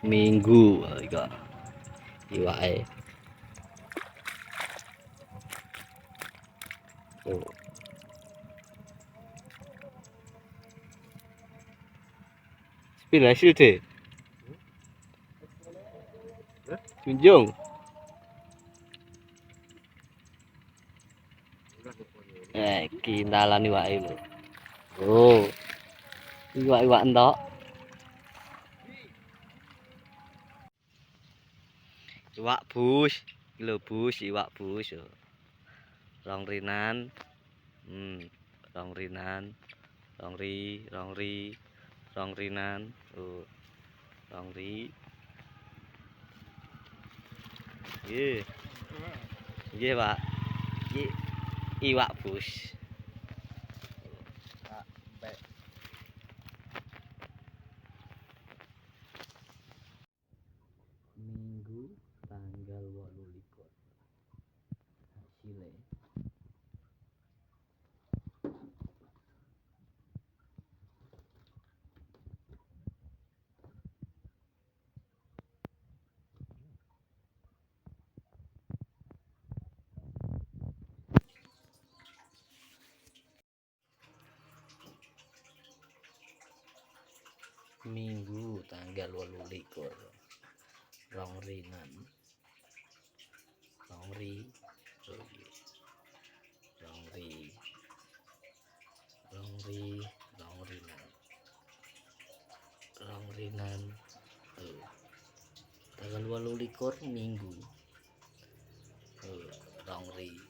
Minggu iga iwake. Tuh. Spill hasil deh. Junjung. Kindalan iwake lho. Oh. Iwak-iwak entok. Iwak bus, lho bus, iwak bus yo. Rongrinan. Rongrinan. Rongrinan. Oh. Rongri. Nggih. Nggih, Pak. Iki iwak bus. Minggu tanggal 28 hasilnya Minggu tanggal 28 Rongrinan Rongri Rongrinan tanggal 28 Minggu Rongri